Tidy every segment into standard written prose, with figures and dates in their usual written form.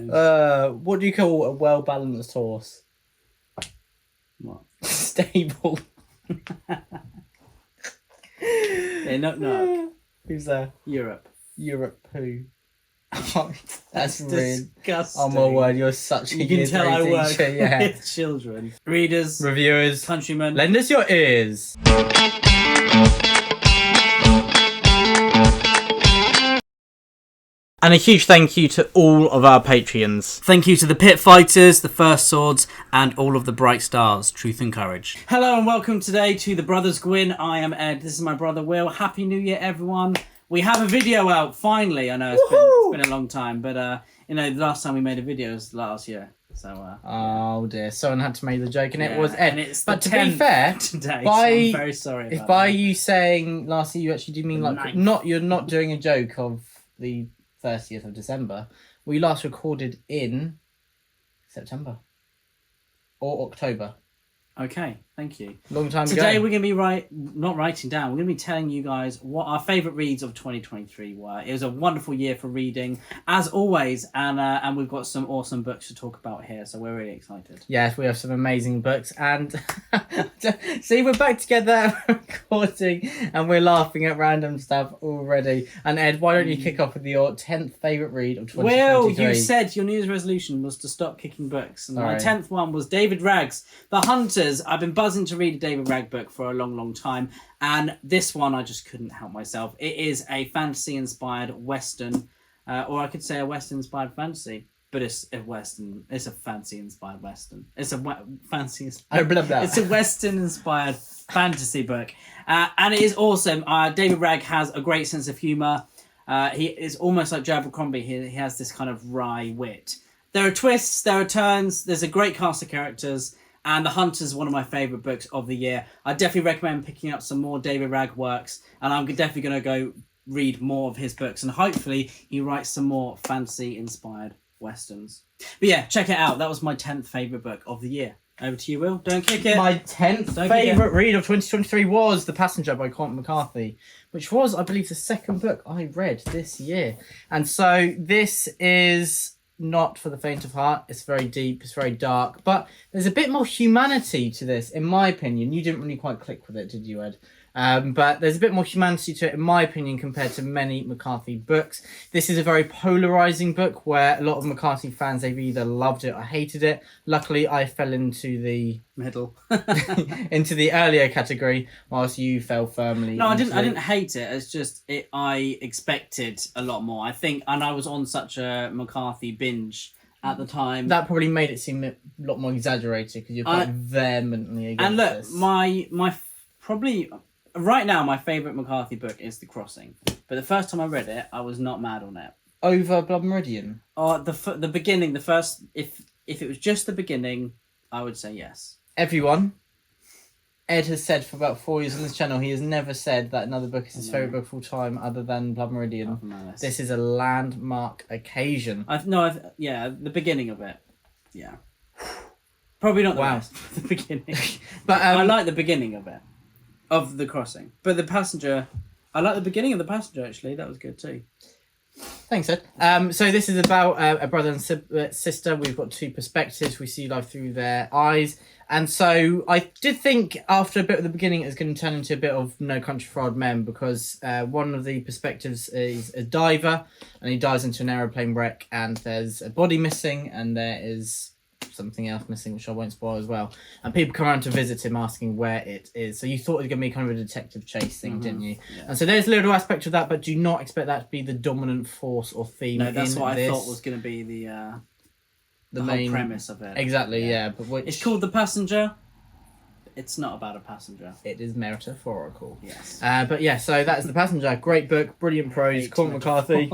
What do you call a well-balanced horse? What? Stable. Yeah, no. Who's there? Europe. Europe who? That's really disgusting. Oh my word, you're such a You can tell I work teacher, yeah. with children. Readers, Reviewers, countrymen. lend us your ears. And a huge thank you to all of our Patreons. Thank you to the Pit Fighters, the First Swords, and all of the Bright Stars, Truth and Courage. Hello and welcome today to the Brothers Gwyn. I am Ed, this is my brother Will. Happy New Year, everyone. We have a video out, finally. I know it's been a long time, but the last time we made a video was last year. So, oh dear, someone had to make the joke, and it was Ed. And it's but to be fair, today, by, so I'm very sorry about that. you saying last year, you actually do mean you're not doing a joke of the 30th of December. We last recorded in September or October. Okay, thank you. Long time ago. Today we're going to be not writing down, we're going to be telling you guys what our favourite reads of 2023 were. It was a wonderful year for reading, as always, and we've got some awesome books to talk about here, so we're really excited. Yes, we have some amazing books, and see, we're back together recording, and we're laughing at random stuff already. And Ed, why don't you kick off with your 10th favourite read of 2023? Well, you said your New Year's resolution was to stop kicking books, and my 10th one was David Ragg's The Hunters. I've been buzzing to read a David Ragg book for a long, long time, and this one I just couldn't help myself. It is a fantasy-inspired Western, or I could say a Western-inspired fantasy, but it's a Western. It's a fancy-inspired Western. It's a fancy. It's a Western-inspired fantasy book, and it is awesome. David Ragg has a great sense of humour. He is almost like Joe Abercrombie. He has this kind of wry wit. There are twists, there are turns. There's a great cast of characters. And The Hunters is one of my favourite books of the year. I definitely recommend picking up some more David Ragg works. And I'm definitely going to go read more of his books. And hopefully he writes some more fantasy-inspired Westerns. But yeah, check it out. That was my 10th favourite book of the year. Over to you, Will. Don't kick it. My 10th favourite read of 2023 was The Passenger by Cormac McCarthy, which was, I believe, the second book I read this year. And so this is not for the faint of heart. It's very deep, it's very dark, but there's a bit more humanity to this, in my opinion. You didn't really quite click with it, did you, Ed? But there's a bit more humanity to it, in my opinion, compared to many McCarthy books. This is a very polarizing book where a lot of McCarthy fans, they've either loved it or hated it. Luckily, I fell into the middle, into the earlier category, whilst you fell firmly. No, I didn't hate it. It's just I expected a lot more. I think, and I was on such a McCarthy binge at the time. That probably made it seem a lot more exaggerated because you're quite vehemently against and look, this. my probably. Right now, my favourite McCarthy book is The Crossing. But the first time I read it, I was not mad on it. Over Blood Meridian? The beginning, the first... If it was just the beginning, I would say yes. Everyone, Ed has said for about 4 years on this channel, he has never said that another book is his favourite book of all time other than Blood Meridian. This is a landmark occasion. The beginning of it. Yeah. Probably not the best. The beginning. But I like the beginning of it. Of The Crossing. But The Passenger... I like the beginning of The Passenger, actually. That was good, too. Thanks, Ed. So this is about a brother and sister. We've got two perspectives. We see life through their eyes. And so I did think after a bit of the beginning it was going to turn into a bit of No Country for Old Men, because one of the perspectives is a diver, and he dives into an aeroplane wreck, and there's a body missing, and there is something else missing, which I won't spoil as well. And people come around to visit him asking where it is. So you thought it was going to be kind of a detective chase thing, didn't you? Yeah. And so there's a little aspect of that, but do not expect that to be the dominant force or theme. No, that's what I thought was going to be the main whole premise of it. Exactly, yeah. But it's called The Passenger. It's not about a passenger. It is metaphorical. Yes. But yeah, so that is The Passenger. Great book, brilliant prose, Cormac McCarthy.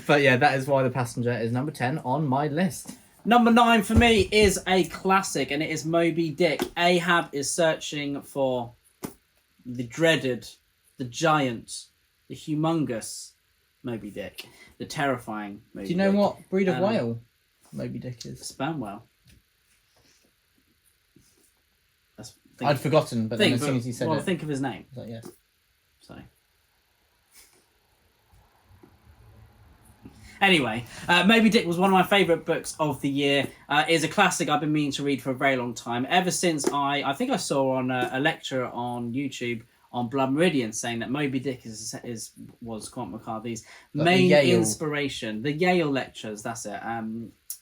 But yeah, that is why The Passenger is number 10 on my list. Number 9 for me is a classic, and it is Moby Dick. Ahab is searching for the dreaded, the giant, the humongous Moby Dick, the terrifying Moby Dick. Do you know what breed of whale Moby Dick is? Sperm whale. I'd forgotten, but then as soon as you said it... think of his name. I was like, yes. So... Anyway, Moby Dick was one of my favourite books of the year. It's a classic I've been meaning to read for a very long time. Ever since I think I saw on a lecture on YouTube on Blood Meridian saying that Moby Dick was Cormac McCarthy's main inspiration. The Yale lectures, that's it.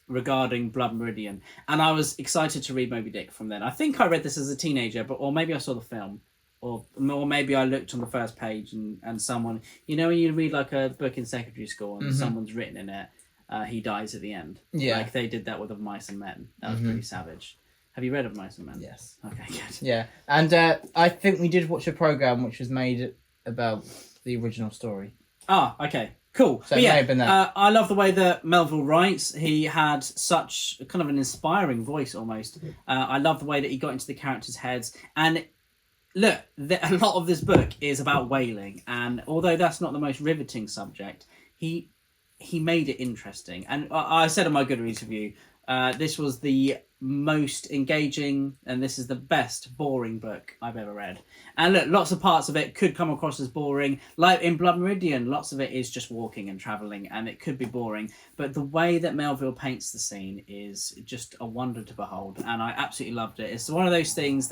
Regarding Blood Meridian, and I was excited to read Moby Dick from then. I think I read this as a teenager, or maybe I saw the film, or maybe I looked on the first page and someone, when you read like a book in secondary school and someone's written in it, he dies at the end. Yeah, like they did that with Of Mice and Men. That was pretty savage. Have you read Of Mice and Men? Yes. Okay, good. Yeah, and I think we did watch a program which was made about the original story. Ah, okay. Cool. So it may have been that. I love the way that Melville writes. He had such kind of an inspiring voice almost. I love the way that he got into the characters' heads. And look, a lot of this book is about whaling. And although that's not the most riveting subject, he made it interesting. And I said in my Goodreads review, this was the most engaging and this is the best boring book I've ever read. And look, lots of parts of it could come across as boring. Like in Blood Meridian, lots of it is just walking and travelling and it could be boring. But the way that Melville paints the scene is just a wonder to behold. And I absolutely loved it. It's one of those things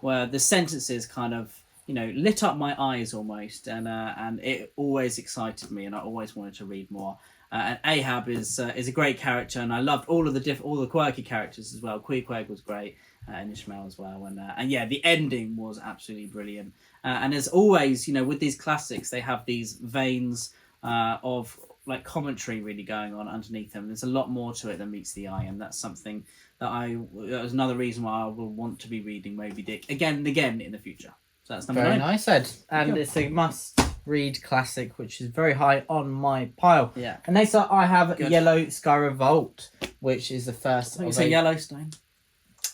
where the sentences kind of, lit up my eyes almost. And it always excited me and I always wanted to read more. And Ahab is a great character, and I loved all the quirky characters as well. Queequeg was great, and Ishmael as well, and yeah, the ending was absolutely brilliant. And as always, with these classics, they have these veins of like commentary really going on underneath them. There's a lot more to it than meets the eye, and that's something that was another reason why I will want to be reading Moby Dick again and again in the future. So that's number 9. Very nice, Ed, and it's a must read classic, which is very high on my pile. Yeah. And next up, I have Yellow Sky Revolt, which is the first. I say Yellowstone.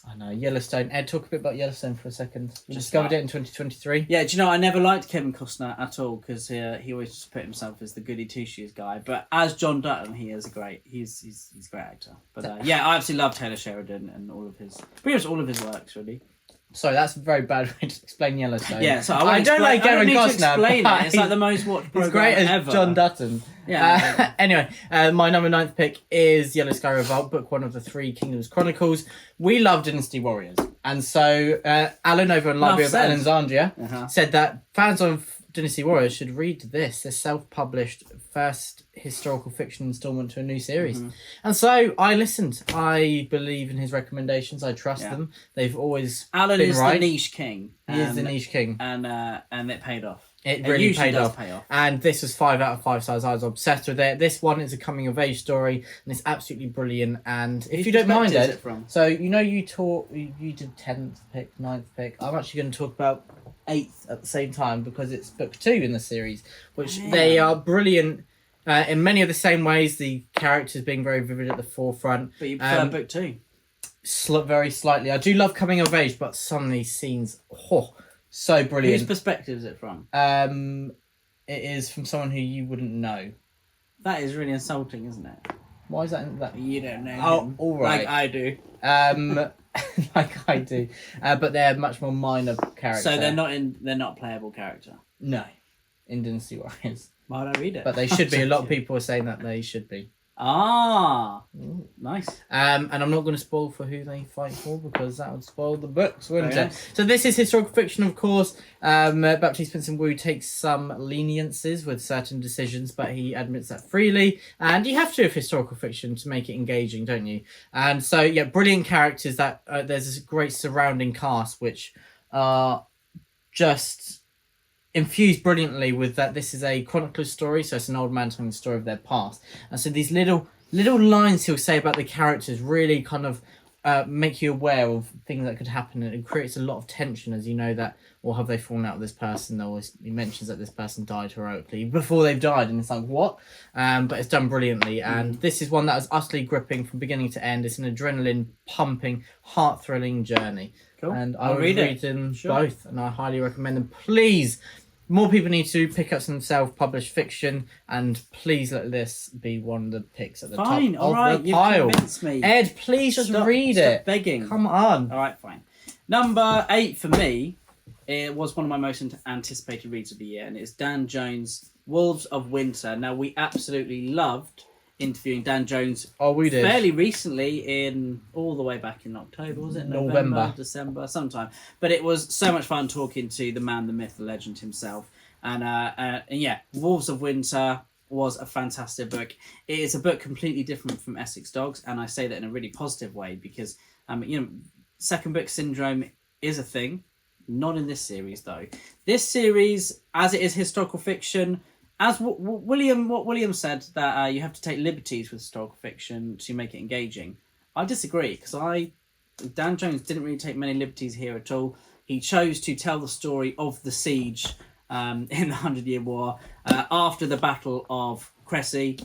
I know, Yellowstone. Ed, talk a bit about Yellowstone for a second. You discovered it in 2023. Yeah, do you know, I never liked Kevin Costner at all because he always just put himself as the goody two-shoes guy. But as John Dutton, he's a great actor. But yeah, I absolutely love Taylor Sheridan and pretty much all of his works, really. Sorry, that's a very bad way to explain Yellowstone. Yeah, so I don't like Kevin Costner. Explain it. It's like the most watched program great as ever. John Dutton. Yeah. Anyway, my number 9th pick is Yellow Sky Revolt, book 1 of the 3 Kingdoms Chronicles. We love Dynasty Warriors, and so Alan over in Library of Alexandria said that fans of Dynasty Warriors should read this self-published first historical fiction installment to a new series. And so I listened. I believe in his recommendations. I trust them. They've always Alan been is right. the niche king. He is the niche king. And it paid off. It really paid off. Pay off. And this was 5 out of 5 stars. I was obsessed with it. This one is a coming of age story and it's absolutely brilliant. And if you don't mind it, so you did 10th pick, 9th pick. I'm actually going to talk about 8th at the same time because it's book 2 in the series, which they are brilliant in many of the same ways. The characters being very vivid at the forefront. But you prefer book 2? Very slightly. I do love coming of age, but some of these scenes, so brilliant. Whose perspective is it from? It is from someone who you wouldn't know. That is really insulting, isn't it? Why is that? You don't know him. All right. Like I do. Like I do. But they're much more minor characters. So they're not playable character. No, in Dynasty Warriors. Why don't I read it? But they should be. A lot of people are saying that they should be. Ah, nice. And I'm not going to spoil for who they fight for because that would spoil the books, wouldn't it? Nice. So this is historical fiction, of course. Baptiste Vincent Wu takes some leniences with certain decisions, but he admits that freely. And you have to have historical fiction to make it engaging, don't you? And so, yeah, brilliant characters. That there's this great surrounding cast, which are just infused brilliantly with that this is a chronicler's story, so it's an old man telling the story of their past. And so these little lines he'll say about the characters really kind of make you aware of things that could happen, and it creates a lot of tension as you know that, or have they fallen out with this person? He mentions that this person died heroically before they've died, and it's like, what? But it's done brilliantly, and this is one that was utterly gripping from beginning to end. It's an adrenaline-pumping, heart-thrilling journey. Cool. And I would read them both, and I highly recommend them. Please, more people need to pick up some self-published fiction, and please let this be one of the picks at the top of the pile. You've convinced me. Ed, please just read it. Stop begging. Come on. All right, fine. Number 8 for me, it was one of my most anticipated reads of the year, and it's Dan Jones' Wolves of Winter. Now, we absolutely loved interviewing Dan Jones Oh, we did. fairly recently, in all the way back in October, was it? November. December, sometime. But it was so much fun talking to the man, the myth, the legend himself. And yeah, Wolves of Winter was a fantastic book. It is a book completely different from Essex Dogs, and I say that in a really positive way because, second book syndrome is a thing. Not in this series, though. This series, as it is historical fiction, as what William said, that you have to take liberties with historical fiction to make it engaging. I disagree, because Dan Jones didn't really take many liberties here at all. He chose to tell the story of the siege in the 100-Year War after the Battle of Crecy.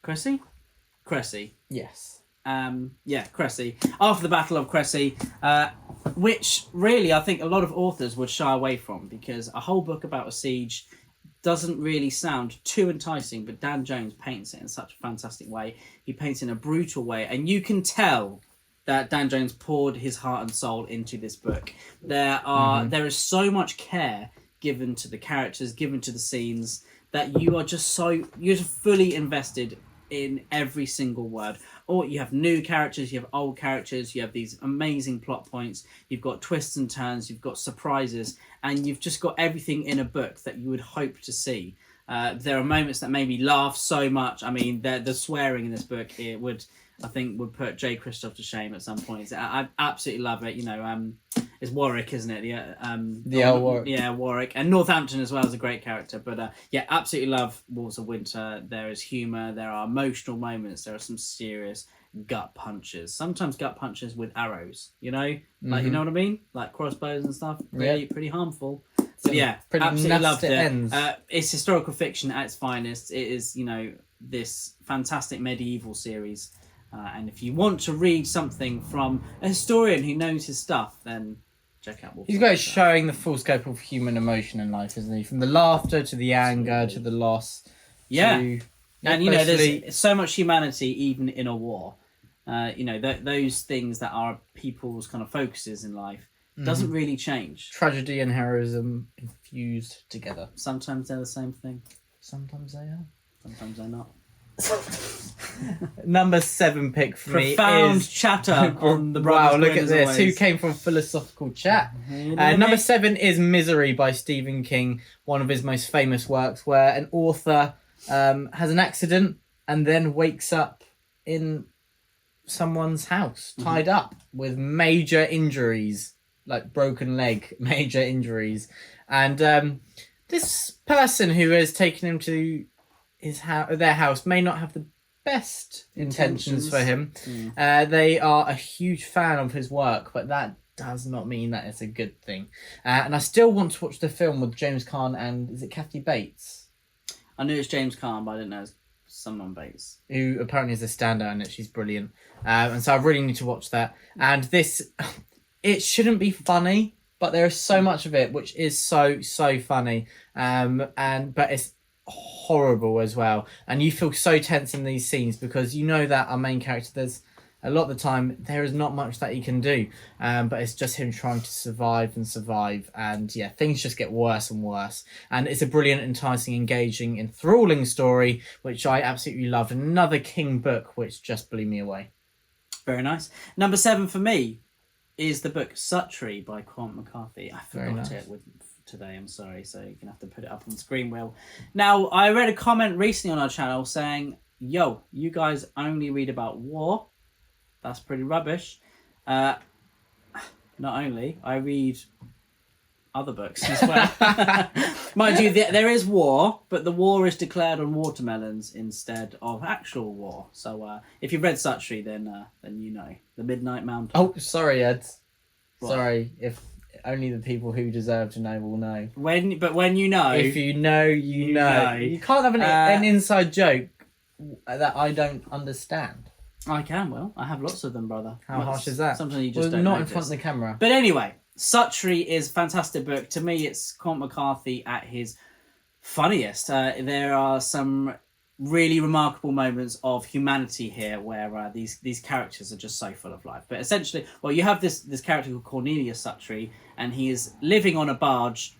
Crecy? Crecy. Yes. Crecy. After the Battle of Crecy, which really I think a lot of authors would shy away from, because a whole book about a siege doesn't really sound too enticing, but Dan Jones paints it in such a fantastic way. He paints it in a brutal way, and you can tell that Dan Jones poured his heart and soul into this book. There is so much care given to the characters, given to the scenes, that you're just fully invested in every single word. Or you have new characters, you have old characters, you have these amazing plot points, you've got twists and turns, you've got surprises, and you've just got everything in a book that you would hope to see. There are moments that made me laugh so much. I mean, the swearing in this book, would put Jay Kristoff to shame at some points. I absolutely love it. It's Warwick, isn't it? Warwick. Yeah, Warwick. And Northampton as well is a great character. But absolutely love Wolves of Winter. There is humour. There are emotional moments. There are some serious gut punches. Sometimes gut punches with arrows. You know what I mean? Like crossbows and stuff. Pretty harmful. But yeah, absolutely loved it. It's historical fiction at its finest. It is, this fantastic medieval series. And if you want to read something from a historian who knows his stuff, then check out Wolves. He's great showing the full scope of human emotion in life, isn't he? From the laughter to the anger to the loss. Yeah. There's so much humanity even in a war. Those things that are people's kind of focuses in life doesn't really change. Tragedy and heroism infused together. Sometimes they're the same thing. Sometimes they are. Sometimes they're not. Number 7 pick for me profound is chatter on the Brothers wow, look Grimm, at this. always. Who came from philosophical chat? Number 7 is Misery by Stephen King, one of his most famous works, where an author has an accident and then wakes up in someone's house, tied up with major injuries, like broken leg, major injuries. And this person who has taken him to their house may not have the best intentions for him. They are a huge fan of his work, but that does not mean that it's a good thing. And I still want to watch the film with James Caan and, is it Kathy Bates? I knew it was James Caan, but I didn't know it was someone Bates. Who apparently is a standout in it. She's brilliant. And so I really need to watch that. And this, it shouldn't be funny, but there is so much of it which is so funny. But it's horrible as well, and you feel so tense in these scenes because that our main character, there's a lot of the time there is not much that he can do, but it's just him trying to survive, and things just get worse and worse. And it's a brilliant, enticing, engaging, enthralling story which I absolutely loved. Another King book which just blew me away. Very nice. Number 7 for me is the book Suttree by Cormac McCarthy. I forgot it today, I'm sorry, so you're gonna have to put it up on the screen, Will. Now, I read a comment recently on our channel saying, yo, you guys only read about war. That's pretty rubbish. Not only, I read other books as well. Mind you, there is war, but the war is declared on watermelons instead of actual war. So if you've read Suttree, then you know. The Midnight Mountain. Oh, sorry, Ed. What? Sorry, if only the people who deserve to know will know. When you know... If you know, you know. You can't have an inside joke that I don't understand. I can, Will. I have lots of them, brother. How harsh is that? Sometimes you just don't not notice. In front of the camera. But anyway, Suttree is a fantastic book. To me, it's Cormac McCarthy at his funniest. There are some really remarkable moments of humanity here where these characters are just so full of life. But essentially, you have this character called Cornelius Suttree, and he is living on a barge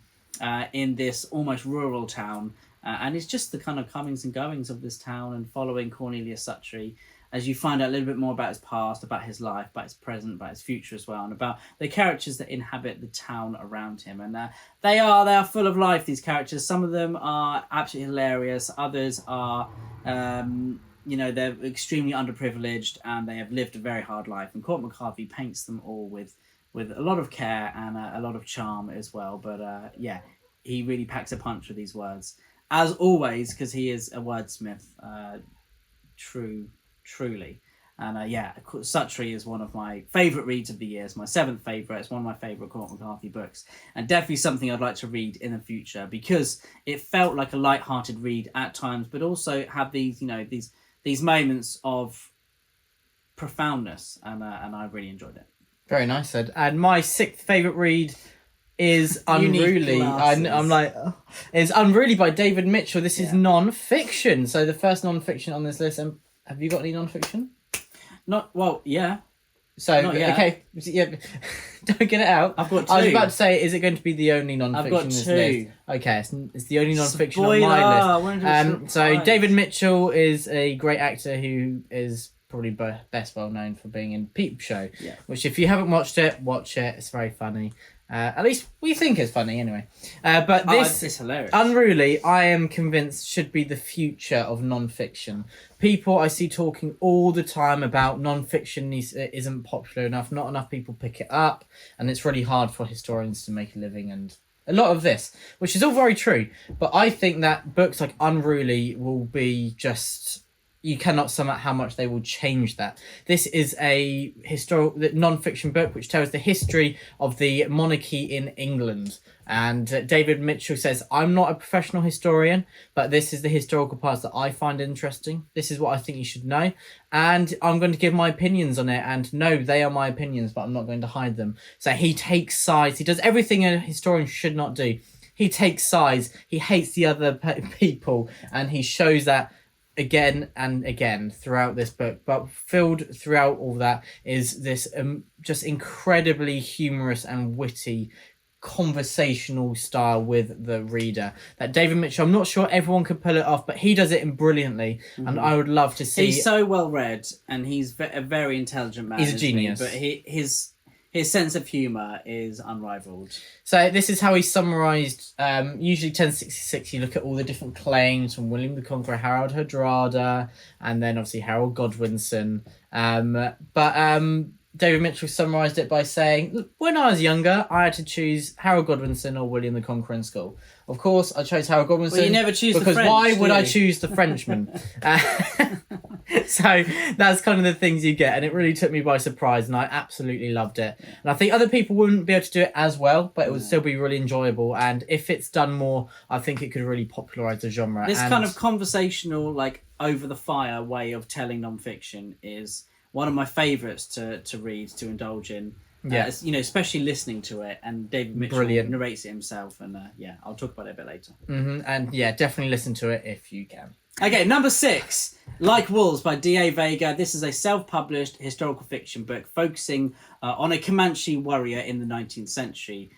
in this almost rural town. and it's just the kind of comings and goings of this town and following Cornelius Suttree as you find out a little bit more about his past, about his life, about his present, about his future as well, and about the characters that inhabit the town around him. And they are full of life, these characters. Some of them are absolutely hilarious. Others are, they're extremely underprivileged and they have lived a very hard life. And Cormac McCarthy paints them all with a lot of care and a lot of charm as well. But he really packs a punch with these words. As always, because he is a wordsmith, truly. And Suttree is one of my favourite reads of the year. It's my 7th favourite. It's one of my favourite Cormac McCarthy books, and definitely something I'd like to read in the future because it felt like a light-hearted read at times, but also had these moments of profoundness, and I really enjoyed it. Very nice, Ed. And my 6th favourite read is Unruly. I'm like, it's Unruly by David Mitchell. This is non-fiction. So the first non-fiction on this list. And have you got any non-fiction? Yeah. So okay, yeah. Don't get it out. I've got 2. I was about to say, is it going to be the only non-fiction? I've got 2. On this list? Okay, it's the only non-fiction on my list. So David Mitchell is a great actor who is probably best well known for being in Peep Show, which if you haven't watched it, watch it. It's very funny. At least we think it's funny anyway. But this is hilarious. Unruly, I am convinced, should be the future of non-fiction. People I see talking all the time about non-fiction isn't popular enough. Not enough people pick it up, and it's really hard for historians to make a living and a lot of this, which is all very true. But I think that books like Unruly will be just... You cannot sum up how much they will change that. This is a non-fiction book which tells the history of the monarchy in England. And David Mitchell says, I'm not a professional historian, but this is the historical parts that I find interesting. This is what I think you should know. And I'm going to give my opinions on it. And no, they are my opinions, but I'm not going to hide them. So he takes sides. He does everything a historian should not do. He takes sides. He hates the other people. And he shows that again and again throughout this book, but filled throughout all that is this just incredibly humorous and witty conversational style with the reader that David Mitchell, I'm not sure everyone could pull it off, but he does it brilliantly. And I would love to see... He's so well read and he's a very intelligent man. He's a genius. But his sense of humour is unrivaled. So this is how he summarised, usually 1066, you look at all the different claims from William the Conqueror, Harold Hardrada, and then obviously Harold Godwinson. David Mitchell summarised it by saying, look, when I was younger, I had to choose Harold Godwinson or William the Conqueror in school. Of course, I chose Harold Godwinson. Well, you never choose the French, because why would I choose the Frenchman? So that's kind of the things you get, and it really took me by surprise, and I absolutely loved it. And I think other people wouldn't be able to do it as well, but it would still be really enjoyable. And if it's done more, I think it could really popularise the genre. This kind of conversational, like over the fire way of telling non-fiction is one of my favourites to read, to indulge in. Yeah, especially listening to it, and David Mitchell narrates it himself, and I'll talk about it a bit later. And definitely listen to it if you can. Okay, number 6, Like Wolves by D.A. Vega. This is a self-published historical fiction book focusing on a Comanche warrior in the 19th century.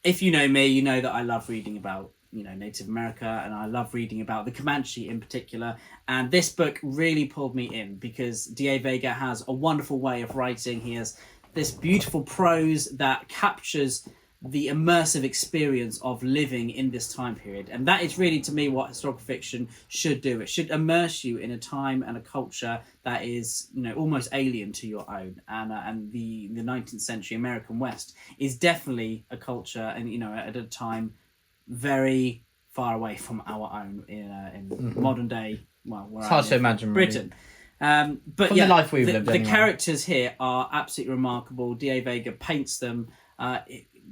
If you know me, you know that I love reading about Native America, and I love reading about the Comanche in particular. And this book really pulled me in because D.A. Vega has a wonderful way of writing. He has this beautiful prose that captures the immersive experience of living in this time period. And that is really, to me, what historical fiction should do. It should immerse you in a time and a culture that is, almost alien to your own. And the 19th century American West is definitely a culture and, at a time very far away from our own in modern day, it's hard to imagine, Britain. Really. But from the life we've lived, the anyway. characters here are absolutely remarkable. D.A. Vega paints them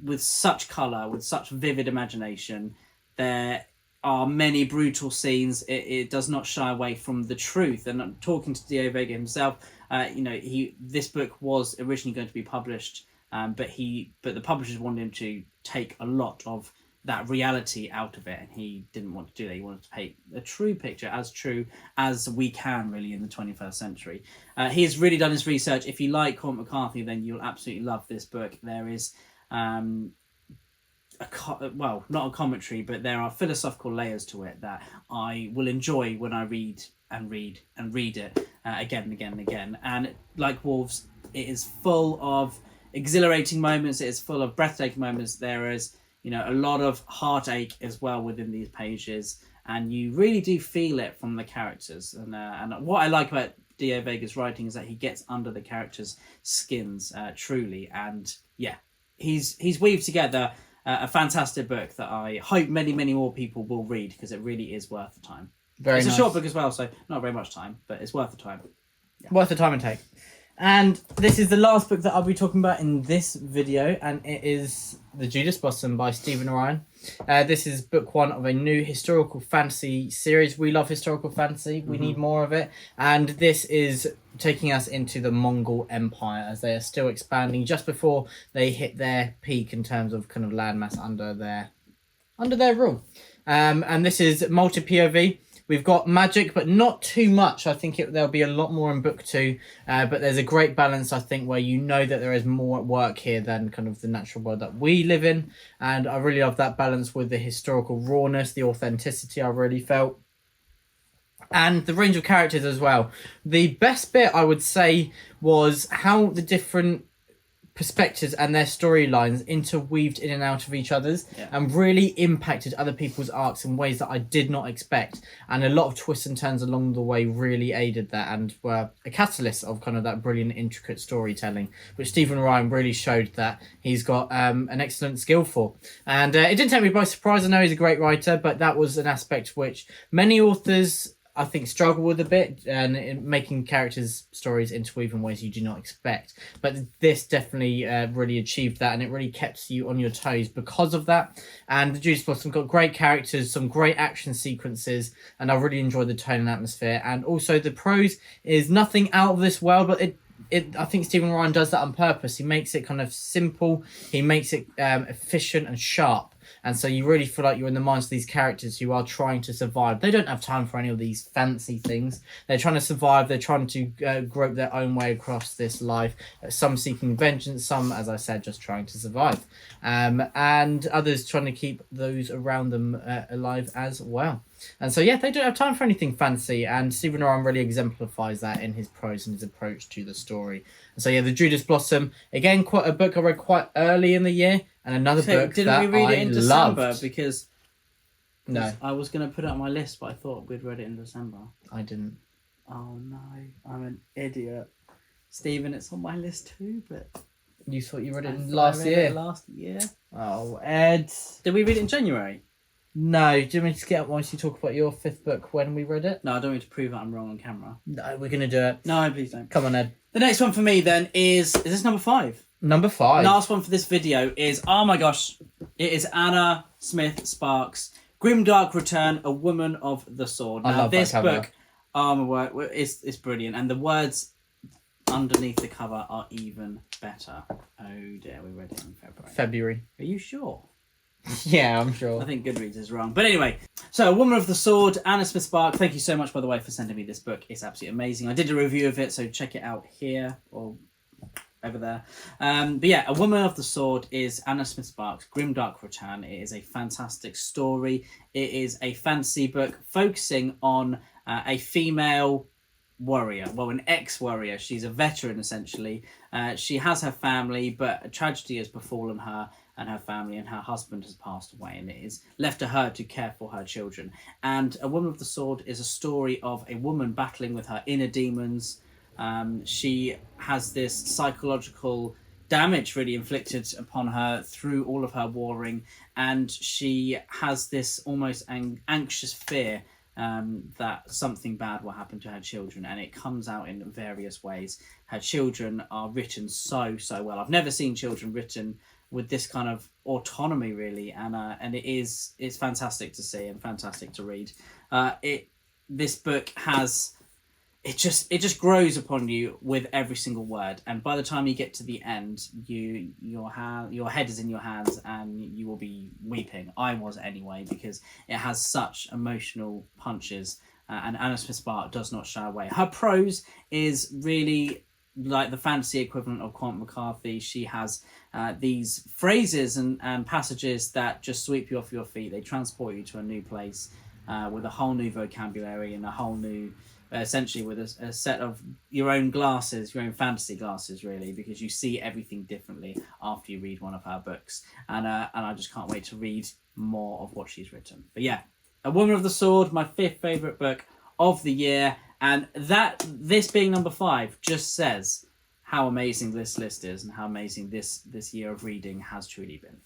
with such colour, with such vivid imagination. There are many brutal scenes. It does not shy away from the truth. And I'm talking to D.A. Vega himself. This book was originally going to be published, but the publishers wanted him to take a lot of that reality out of it, and he didn't want to do that. He wanted to paint a true picture, as true as we can really in the 21st century. He has really done his research. If you like Cormac McCarthy, then you'll absolutely love this book. There is well, not a commentary, but there are philosophical layers to it that I will enjoy when I read it again and again and again. And like Wolves, it is full of exhilarating moments. It is full of breathtaking moments. There is, a lot of heartache as well within these pages, and you really do feel it from the characters. And what I like about D.A. Vega's writing is that he gets under the characters' skins truly, and yeah, he's weaved together a fantastic book that I hope many, many more people will read, because it really is worth the time. It's a short book as well, so not very much time, but it's worth the time. Yeah. Worth the time and take. And this is the last book that I'll be talking about in this video, and it is The Judas Blossom by Stephen Ryan. This is book 1 of a new historical fantasy series. We love historical fantasy. We need more of it. And this is taking us into the Mongol Empire as they are still expanding just before they hit their peak in terms of kind of landmass under their rule. And this is multi-POV. We've got magic, but not too much. I think there'll be a lot more in book 2, but there's a great balance, I think, where that there is more at work here than kind of the natural world that we live in. And I really love that balance with the historical rawness, the authenticity I really felt. And the range of characters as well. The best bit, I would say, was how the different perspectives and their storylines interweaved in and out of each other's, and really impacted other people's arcs in ways that I did not expect. And a lot of twists and turns along the way really aided that and were a catalyst of kind of that brilliant, intricate storytelling, which Stephen Ryan really showed that he's got an excellent skill for. And it didn't take me by surprise. I know he's a great writer, but that was an aspect which many authors, I think, struggle with a bit, and in making characters' stories interweave in ways you do not expect. But this definitely really achieved that, and it really kept you on your toes because of that. And the Judas Blossom got great characters, some great action sequences, and I really enjoyed the tone and atmosphere. And also the prose is nothing out of this world, but I think Stephen Ryan does that on purpose. He makes it kind of simple. He makes it efficient and sharp. And so you really feel like you're in the minds of these characters who are trying to survive. They don't have time for any of these fancy things. They're trying to survive. They're trying to grope their own way across this life. Some seeking vengeance. Some, as I said, just trying to survive. And others trying to keep those around them alive as well. And so, yeah, they don't have time for anything fancy. And Stephen Ryan really exemplifies that in his prose and his approach to the story. And so, yeah, The Judas Blossom, again, quite a book I read quite early in the year. And another book didn't that we read I it in December? loved. Because No, I was going to put it on my list, but I thought we'd read it in December. I didn't. Oh, no. I'm an idiot. Stephen, it's on my list too, but... You thought you read it I last read year? it last year. Oh, Ed. Did we read it in January? No, do you want me to get up once you talk about your 5th book when we read it? No, I don't need to prove that I'm wrong on camera. No, we're going to do it. No, please don't. Come on, Ed. The next one for me then is this number 5? Number 5. Last one for this video is, oh my gosh, it is Anna Smith Sparks, Grimdark Return, A Woman of the Sword. I Now love that this cover. book, oh my word, it's brilliant, and the words underneath the cover are even better. Oh dear, we read it in February. Are you sure? Yeah, I'm sure. I think Goodreads is wrong. But anyway, so A Woman of the Sword, Anna Smith Sparks. Thank you so much, by the way, for sending me this book. It's absolutely amazing. I did a review of it, so check it out here or over there. But yeah, A Woman of the Sword is Anna Smith Sparks' Grimdark Return. It is a fantastic story. It is a fantasy book focusing on a female warrior, well, an ex-warrior. She's a veteran, essentially. She has her family, but a tragedy has befallen her and her family, and her husband has passed away, and it is left to her to care for her children. And A Woman of the Sword is a story of a woman battling with her inner demons. She has this psychological damage really inflicted upon her through all of her warring, and she has this almost anxious fear that something bad will happen to her children, and it comes out in various ways. Her children are written so well. I've never seen children written with this kind of autonomy, really, and it's fantastic to see and fantastic to read. This book has it just grows upon you with every single word, and by the time you get to the end, your head is in your hands and you will be weeping. I was anyway, because it has such emotional punches, and Anna Smith Sparks does not shy away. Her prose is really like the fantasy equivalent of Cormac McCarthy. She has these phrases and passages that just sweep you off your feet. They transport you to a new place with a whole new vocabulary and a whole new, essentially with a set of your own glasses, your own fantasy glasses, really, because you see everything differently after you read one of her books. And I just can't wait to read more of what she's written. But yeah, A Woman of the Sword, my 5th favourite book of the year. And this being number 5 just says how amazing this list is and how amazing this year of reading has truly been.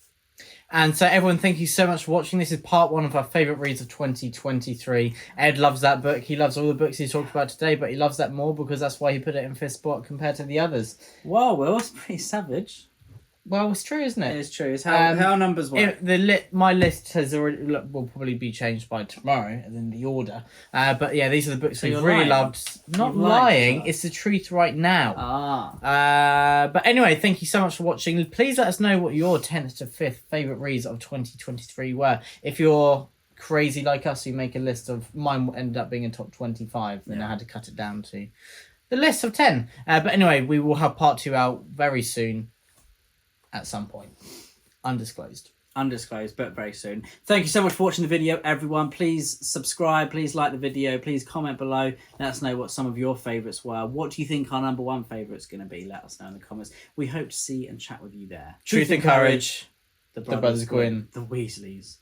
And so everyone, thank you so much for watching. This is part 1 of our favourite reads of 2023. Ed loves that book. He loves all the books he talked about today, but he loves that more because that's why he put it in 5th spot compared to the others. Wow, Will, it's pretty savage. Well, it's true, isn't it? It is true. It's how numbers work. My list has already will probably be changed by tomorrow, and then the order. But yeah, these are the books we've really loved. Not lying, it's the truth right now. But anyway, thank you so much for watching. Please let us know what your 10th to 5th favourite reads of 2023 were. If you're crazy like us, who make a list of mine ended up being in top 25, then I had to cut it down to the list of 10. But anyway, we will have part 2 out very soon. At some point. Undisclosed, but very soon. Thank you so much for watching the video, everyone. Please subscribe. Please like the video. Please comment below. Let us know what some of your favourites were. What do you think our number 1 favourite is going to be? Let us know in the comments. We hope to see and chat with you there. Truth and Courage. The Brothers Gwyn. The Weasleys.